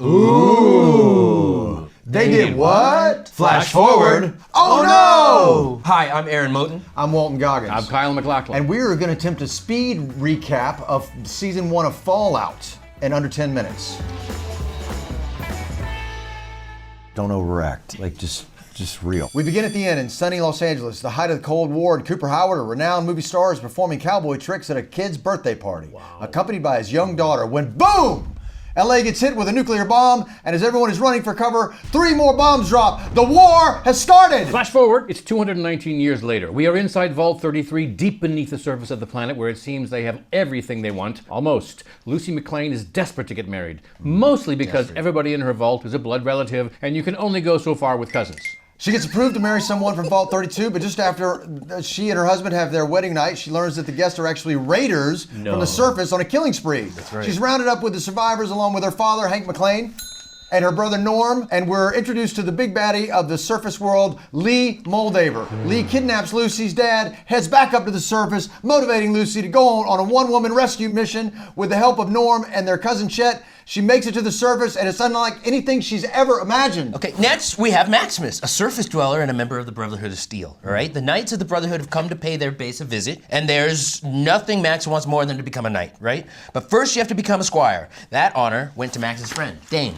Ooh. They did what? Flash forward. Oh no! Hi, I'm Aaron Moten. I'm Walton Goggins. I'm Kyle MacLachlan. And we're going to attempt a speed recap of season 1 of Fallout in under 10 minutes. Don't overact, like just real. We begin at the end in sunny Los Angeles, the height of the Cold War, and Cooper Howard, a renowned movie star, is performing cowboy tricks at a kid's birthday party, accompanied by his young daughter, when boom! LA gets hit with a nuclear bomb, and as everyone is running for cover, 3 more bombs drop. The war has started! Flash forward, it's 219 years later. We are inside Vault 33, deep beneath the surface of the planet, where it seems they have everything they want. Almost. Lucy MacLean is desperate to get married. Mostly because everybody in her vault is a blood relative, and you can only go so far with cousins. She gets approved to marry someone from Vault 32, but just after she and her husband have their wedding night, she learns that the guests are actually raiders from the surface on a killing spree. That's right. She's rounded up with the survivors along with her father, Hank MacLean, and her brother Norm, and we're introduced to the big baddie of the surface world, Lee Moldaver. Lee kidnaps Lucy's dad, heads back up to the surface, motivating Lucy to go on a one-woman rescue mission with the help of Norm and their cousin Chet. She makes it to the surface, and it's unlike anything she's ever imagined. Okay, next we have Maximus, a surface dweller and a member of the Brotherhood of Steel, all right? The Knights of the Brotherhood have come to pay their base a visit, and there's nothing Max wants more than to become a knight, right? But first you have to become a squire. That honor went to Max's friend, Dane.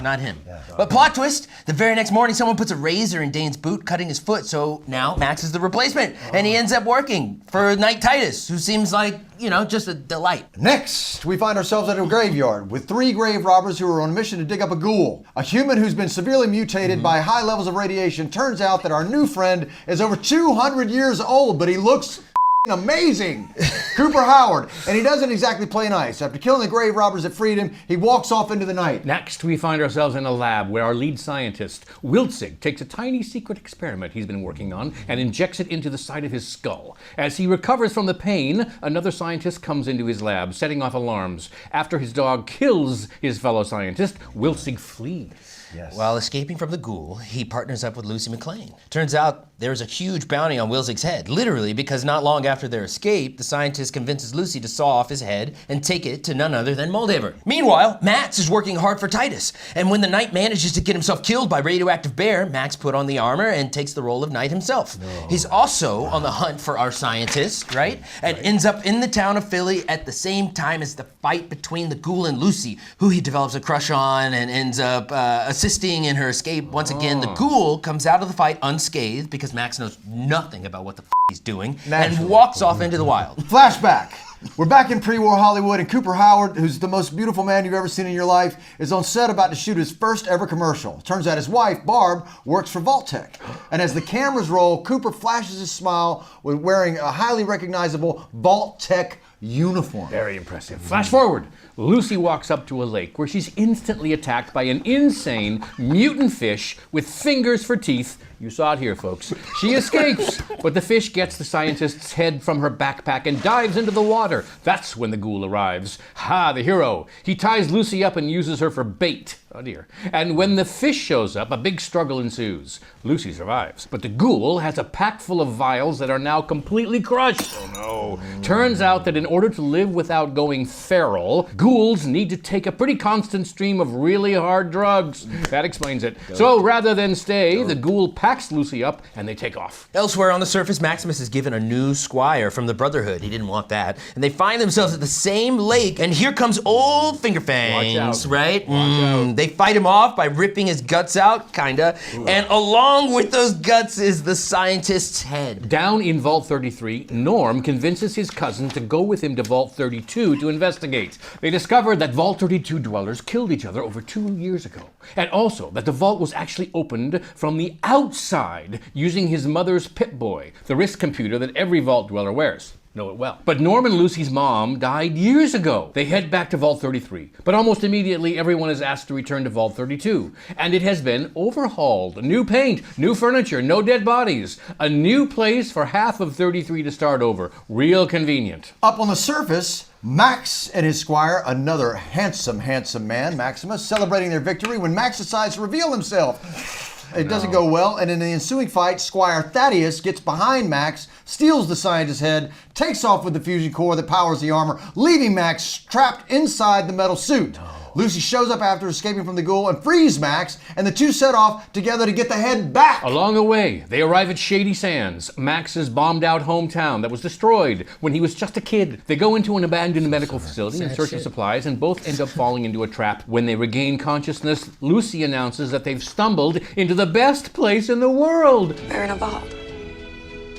Not him. But plot twist, the very next morning someone puts a razor in Dane's boot, cutting his foot, so now Max is the replacement, and he ends up working for Knight Titus, who seems like, you know, just a delight. Next, we find ourselves at a graveyard with 3 grave robbers who are on a mission to dig up a ghoul. A human who's been severely mutated by high levels of radiation. Turns out that our new friend is over 200 years old, but he looks amazing. Cooper Howard, and he doesn't exactly play nice. After killing the grave robbers that freed him, he walks off into the night. Next, we find ourselves in a lab where our lead scientist, Wiltzig, takes a tiny secret experiment he's been working on and injects it into the side of his skull. As he recovers from the pain, another scientist comes into his lab, setting off alarms. After his dog kills his fellow scientist, Wiltzig flees. Yes. While escaping from the ghoul, he partners up with Lucy MacLean. Turns out there's a huge bounty on Wilzig's head, literally because not long after their escape, the scientist convinces Lucy to saw off his head and take it to none other than Moldaver. Meanwhile, Max is working hard for Titus, and when the Knight manages to get himself killed by radioactive bear, Max put on the armor and takes the role of Knight himself. He's also on the hunt for our scientist, right? And ends up in the town of Philly at the same time as the fight between the ghoul and Lucy, who he develops a crush on and ends up assisting in her escape. Once again, the ghoul comes out of the fight unscathed because Max knows nothing about what the he's doing and walks off into the wild. Flashback. We're back in pre-war Hollywood, and Cooper Howard, who's the most beautiful man you've ever seen in your life, is on set about to shoot his first ever commercial. Turns out his wife, Barb, works for Vault-Tec. And as the cameras roll, Cooper flashes his smile with wearing a highly recognizable Vault-Tec uniform. Very impressive. Flash forward. Lucy walks up to a lake where she's instantly attacked by an insane mutant fish with fingers for teeth. You saw it here, folks. She escapes, but the fish gets the scientist's head from her backpack and dives into the water. That's when the ghoul arrives. Ha, the hero. He ties Lucy up and uses her for bait. Oh dear. And when the fish shows up, a big struggle ensues. Lucy survives, but the ghoul has a pack full of vials that are now completely crushed. Oh no. Turns out that in order to live without going feral, ghouls need to take a pretty constant stream of really hard drugs. That explains it. So rather than stay, the ghoul packs Lucy up and they take off. Elsewhere on the surface, Maximus is given a new squire from the Brotherhood. He didn't want that. And they find themselves at the same lake, and here comes old Fingerfangs, right? Watch out. They fight him off by ripping his guts out, kinda. And along with those guts is the scientist's head. Down in Vault 33, Norm convinces his cousin to go with him to Vault 32 to investigate. They discover that Vault 32 dwellers killed each other over 2 years ago. And also that the vault was actually opened from the outside using his mother's Pip-Boy, the wrist computer that every vault dweller wears. Know it well. But Norm and Lucy's mom died years ago. They head back to Vault 33, but almost immediately everyone is asked to return to Vault 32, and it has been overhauled. New paint, new furniture, no dead bodies. A new place for half of 33 to start over. Real convenient. Up on the surface, Max and his squire, another handsome man, Maximus, celebrating their victory when Max decides to reveal himself. It doesn't go well, and in the ensuing fight, Squire Thaddeus gets behind Max, steals the scientist's head, takes off with the fusion core that powers the armor, leaving Max trapped inside the metal suit. Lucy shows up after escaping from the Ghoul and frees Max, and the two set off together to get the head back. Along the way, they arrive at Shady Sands, Max's bombed-out hometown that was destroyed when he was just a kid. They go into an abandoned medical facility in search of supplies, and both end up falling into a trap. When they regain consciousness, Lucy announces that they've stumbled into the best place in the world. We're in a vault.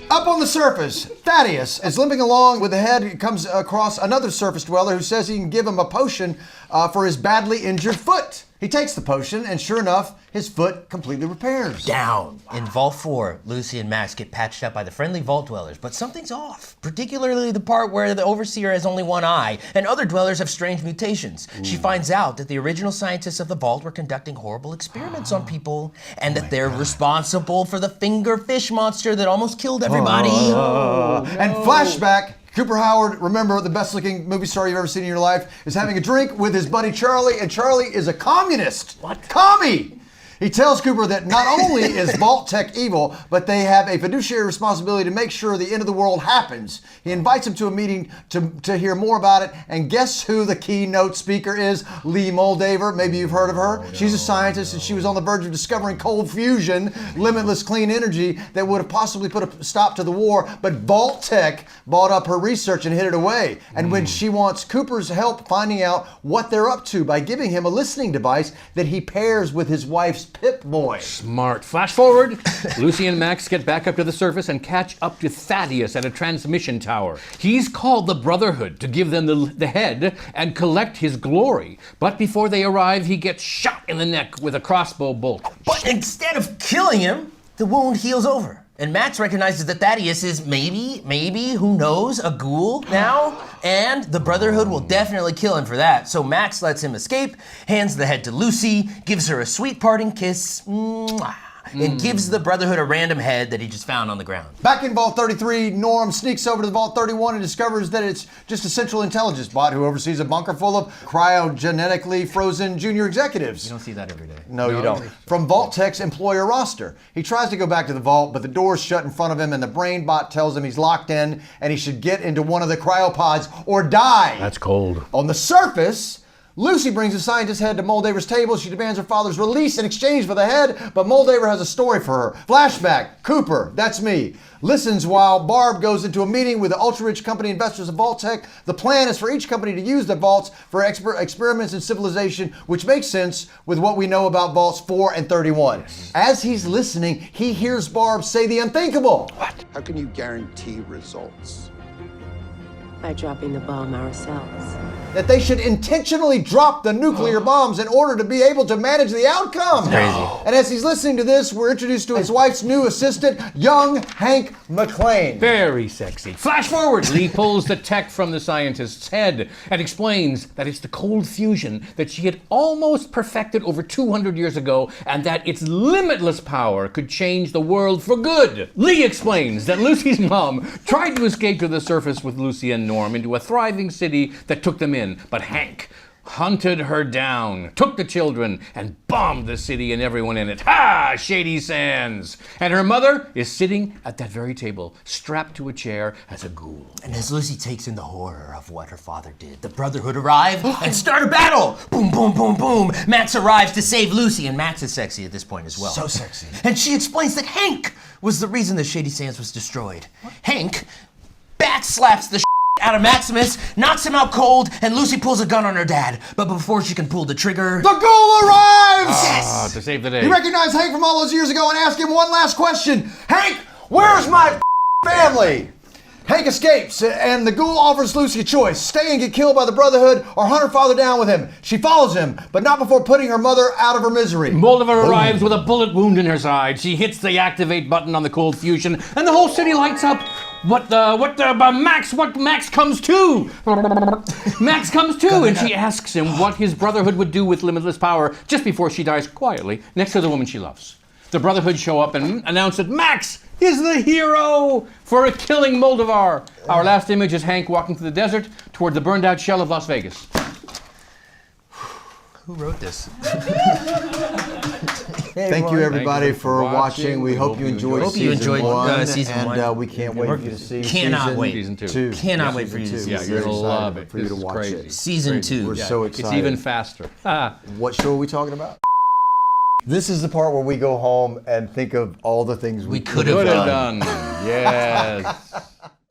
Up on the surface, Thaddeus is limping along with the head. He comes across another surface dweller who says he can give him a potion for his badly injured foot. He takes the potion, and sure enough, his foot completely repairs. Down. In Vault 4, Lucy and Max get patched up by the friendly Vault dwellers, but something's off. Particularly the part where the Overseer has only one eye, and other dwellers have strange mutations. She finds out that the original scientists of the Vault were conducting horrible experiments on people, and that they're responsible for the finger fish monster that almost killed everybody. And flashback, Cooper Howard, remember the best looking movie star you've ever seen in your life, is having a drink with his buddy Charlie, and Charlie is a communist. What? Commie! He tells Cooper that not only is Vault-Tec evil, but they have a fiduciary responsibility to make sure the end of the world happens. He invites him to a meeting to hear more about it, and guess who the keynote speaker is? Lee Moldaver. Maybe you've heard of her. She's a scientist, and she was on the verge of discovering cold fusion, limitless clean energy that would have possibly put a stop to the war, but Vault-Tec bought up her research and hid it away. And when she wants Cooper's help finding out what they're up to by giving him a listening device that he pairs with his wife's Pip-Boy. Smart. Flash forward. Lucy and Max get back up to the surface and catch up to Thaddeus at a transmission tower. He's called the Brotherhood to give them the head and collect his glory. But before they arrive, he gets shot in the neck with a crossbow bolt. But instead of killing him, the wound heals over. And Max recognizes that Thaddeus is maybe, who knows, a ghoul now? And the Brotherhood will definitely kill him for that. So Max lets him escape, hands the head to Lucy, gives her a sweet parting kiss, and gives the Brotherhood a random head that he just found on the ground. Back in Vault 33, Norm sneaks over to the Vault 31 and discovers that it's just a central intelligence bot who oversees a bunker full of cryogenetically frozen junior executives. You don't see that every day. No, you don't. From Vault-Tec's employer roster. He tries to go back to the vault, but the door's shut in front of him, and the brain bot tells him he's locked in and he should get into one of the cryopods or die. That's cold. On the surface, Lucy brings the scientist's head to Moldaver's table. She demands her father's release in exchange for the head, but Moldaver has a story for her. Flashback, Cooper, that's me, listens while Barb goes into a meeting with the ultra-rich company investors of Vault-Tec. The plan is for each company to use the vaults for experiments in civilization, which makes sense with what we know about Vaults 4 and 31. As he's listening, he hears Barb say the unthinkable. What? How can you guarantee results? By dropping the bomb ourselves. That they should intentionally drop the nuclear bombs in order to be able to manage the outcome. Crazy. And as he's listening to this, we're introduced to his wife's new assistant, young Hank MacLean. Very sexy. Flash forward. Lee pulls the tech from the scientist's head and explains that it's the cold fusion that she had almost perfected over 200 years ago, and that its limitless power could change the world for good. Lee explains that Lucy's mom tried to escape to the surface with Lucy and Norm into a thriving city that took them in, but Hank hunted her down, took the children, and bombed the city and everyone in it. Ha! Shady Sands! And her mother is sitting at that very table, strapped to a chair as a ghoul. And as Lucy takes in the horror of what her father did, the Brotherhood arrive and start a battle! Boom, boom, boom, boom! Max arrives to save Lucy, and Max is sexy at this point as well. So sexy. And she explains that Hank was the reason the Shady Sands was destroyed. Hank backslaps the out of Maximus, knocks him out cold, and Lucy pulls a gun on her dad. But before she can pull the trigger, The Ghoul arrives! yes! To save the day. You recognize Hank from all those years ago and ask him one last question. Hank, where's my family? Hank escapes, and the Ghoul offers Lucy a choice. Stay and get killed by the Brotherhood, or hunt her father down with him. She follows him, but not before putting her mother out of her misery. Moldaver arrives with a bullet wound in her side. She hits the activate button on the cold fusion, and the whole city lights up. Max comes to. Max comes to, and she asks him what his Brotherhood would do with limitless power just before she dies quietly next to the woman she loves. The Brotherhood show up and announce that Max is the hero for killing Moldaver. Our last image is Hank walking through the desert toward the burned out shell of Las Vegas. Who wrote this? Thank you, everybody, Thank you for watching. We hope you enjoyed Hope you season enjoyed, one. season and one. we can't wait for you to see Cannot wait. Season two. Cannot wait for you to see Yeah, season you're gonna excited love it. for you This to is watch crazy. it. Season 2. We're so excited. It's even faster. What show are we talking about? This is the part where we go home and think of all the things we could Could have have done. done. Yes.